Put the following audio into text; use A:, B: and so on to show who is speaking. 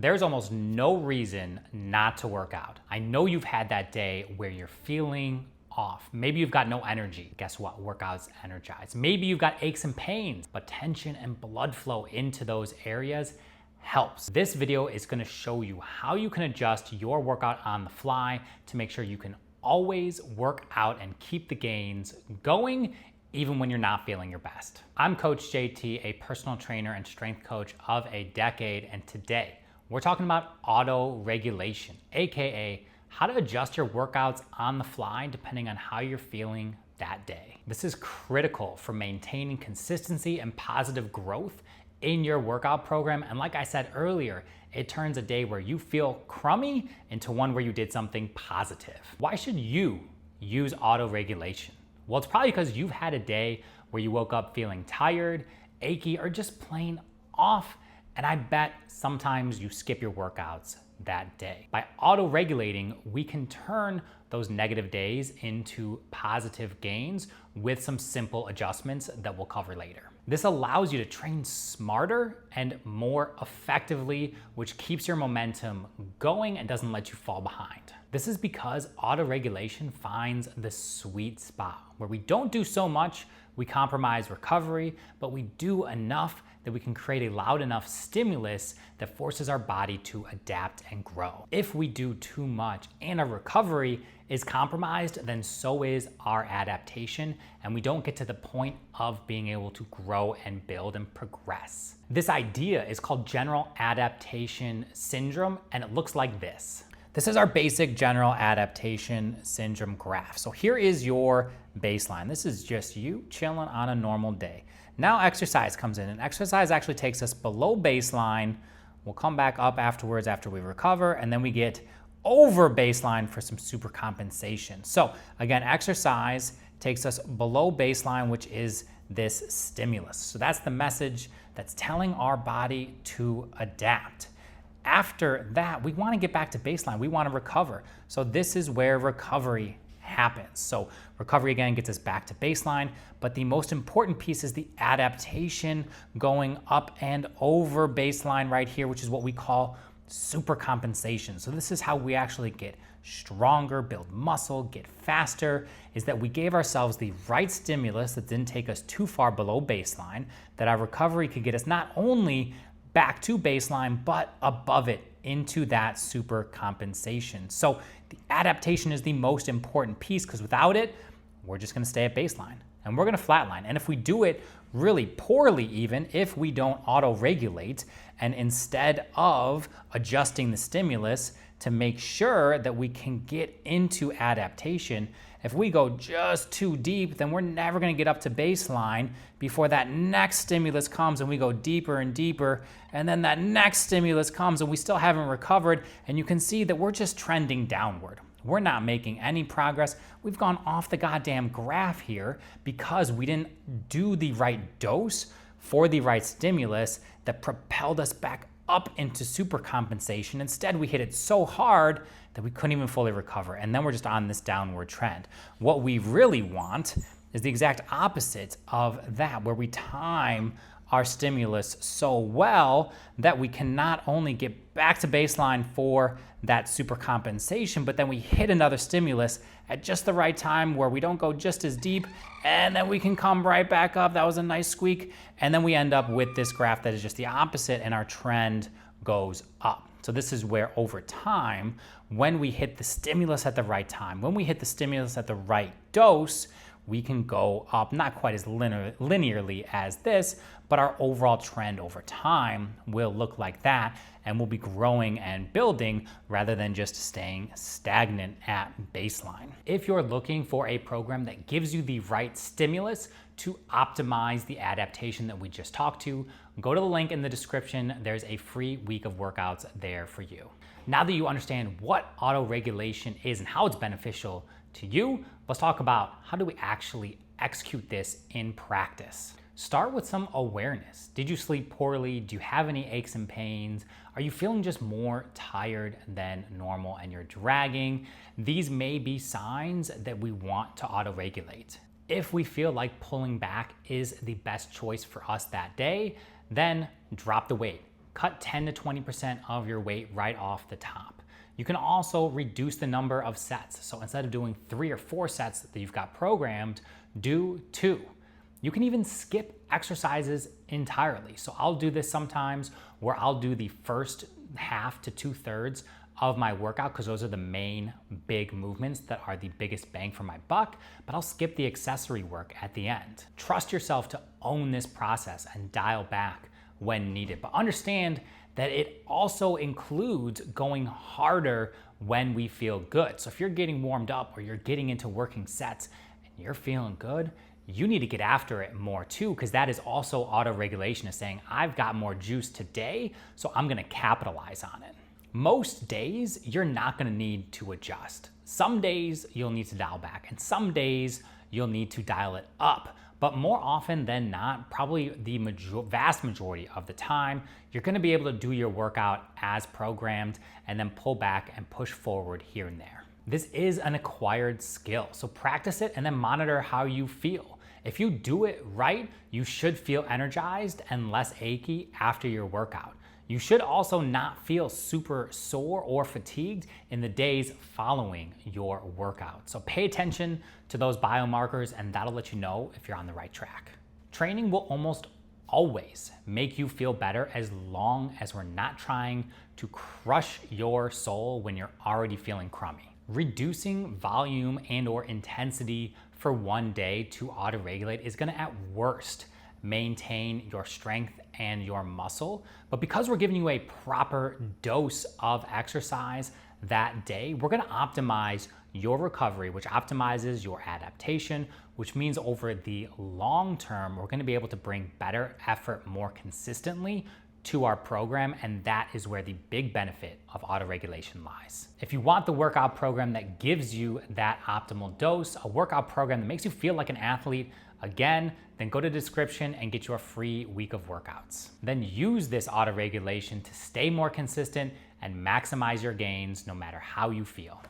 A: There's almost no reason not to work out. I know you've had that day where you're feeling off. Maybe you've got no energy. Guess what? Workouts energize. Maybe you've got aches and pains, but tension and blood flow into those areas helps. This video is gonna show you how you can adjust your workout on the fly to make sure you can always work out and keep the gains going even when you're not feeling your best. I'm Coach JT, a personal trainer and strength coach of a decade, and today we're talking about auto-regulation, AKA how to adjust your workouts on the fly depending on how you're feeling that day. This is critical for maintaining consistency and positive growth in your workout program. And like I said earlier, it turns a day where you feel crummy into one where you did something positive. Why should you use auto-regulation? Well, it's probably because you've had a day where you woke up feeling tired, achy, or just plain off. And I bet sometimes you skip your workouts that day. By auto-regulating, we can turn those negative days into positive gains with some simple adjustments that we'll cover later. This allows you to train smarter and more effectively, which keeps your momentum going and doesn't let you fall behind. This is because auto-regulation finds the sweet spot where we don't do so much, we compromise recovery, but we do enough that we can create a loud enough stimulus that forces our body to adapt and grow. If we do too much and our recovery is compromised, then so is our adaptation, and we don't get to the point of being able to grow and build and progress. This idea is called general adaptation syndrome, and it looks like this. This is our basic general adaptation syndrome graph. So here is your baseline. This is just you chilling on a normal day. Now exercise comes in, and exercise actually takes us below baseline. We'll come back up afterwards after we recover, and then we get over baseline for some super compensation. So again, exercise takes us below baseline, which is this stimulus. So that's the message that's telling our body to adapt. After that, we want to get back to baseline. We want to recover. So this is where recovery happens. So recovery again gets us back to baseline, but the most important piece is the adaptation going up and over baseline right here, which is what we call super compensation. So this is how we actually get stronger, build muscle, get faster, is that we gave ourselves the right stimulus that didn't take us too far below baseline, that our recovery could get us not only back to baseline, but above it into that super compensation. So the adaptation is the most important piece, because without it, we're just gonna stay at baseline and we're gonna flatline. And if we do it really poorly, even if we don't auto-regulate, and instead of adjusting the stimulus to make sure that we can get into adaptation, if we go just too deep, then we're never gonna get up to baseline before that next stimulus comes and we go deeper and deeper, and then that next stimulus comes and we still haven't recovered, and you can see that we're just trending downward. We're not making any progress. We've gone off the goddamn graph here because we didn't do the right dose for the right stimulus that propelled us back up into super compensation. Instead, we hit it so hard that we couldn't even fully recover. And then we're just on this downward trend. What we really want is the exact opposite of that, where we time our stimulus so well that we can not only get back to baseline for that super compensation, but then we hit another stimulus at just the right time where we don't go just as deep, and then we can come right back up. That was a nice squeak. And then we end up with this graph that is just the opposite, and our trend goes up. So this is where over time, when we hit the stimulus at the right time, when we hit the stimulus at the right dose, we can go up, not quite as linearly as this, but our overall trend over time will look like that, and we'll be growing and building rather than just staying stagnant at baseline. If you're looking for a program that gives you the right stimulus to optimize the adaptation that we just talked to, go to the link in the description. There's a free week of workouts there for you. Now that you understand what auto-regulation is and how it's beneficial to you, let's talk about how do we actually execute this in practice. Start with some awareness. Did you sleep poorly? Do you have any aches and pains? Are you feeling just more tired than normal and you're dragging? These may be signs that we want to auto-regulate. If we feel like pulling back is the best choice for us that day, then drop the weight. cut 10 to 20% of your weight right off the top. You can also reduce the number of sets. So instead of doing 3 or 4 sets that you've got programmed, do 2. You can even skip exercises entirely. So I'll do this sometimes where I'll do the first half to 2/3 of my workout because those are the main big movements that are the biggest bang for my buck, but I'll skip the accessory work at the end. Trust yourself to own this process and dial back when needed, but understand that it also includes going harder when we feel good. So if you're getting warmed up or you're getting into working sets and you're feeling good, you need to get after it more too, because that is also auto-regulation, is saying, I've got more juice today, so I'm gonna capitalize on it. Most days, you're not gonna need to adjust. Some days, you'll need to dial back, and some days, you'll need to dial it up. But more often than not, probably the vast majority of the time, you're gonna be able to do your workout as programmed and then pull back and push forward here and there. This is an acquired skill, so practice it and then monitor how you feel. If you do it right, you should feel energized and less achy after your workout. You should also not feel super sore or fatigued in the days following your workout. So pay attention to those biomarkers and that'll let you know if you're on the right track. Training will almost always make you feel better as long as we're not trying to crush your soul when you're already feeling crummy. Reducing volume and or intensity for one day to auto-regulate is gonna at worst maintain your strength and your muscle. But because we're giving you a proper dose of exercise that day, we're gonna optimize your recovery, which optimizes your adaptation, which means over the long term, we're gonna be able to bring better effort more consistently to our program, and that is where the big benefit of auto-regulation lies. If you want the workout program that gives you that optimal dose, a workout program that makes you feel like an athlete, again, then go to the description and get your free week of workouts. Then use this auto-regulation to stay more consistent and maximize your gains no matter how you feel.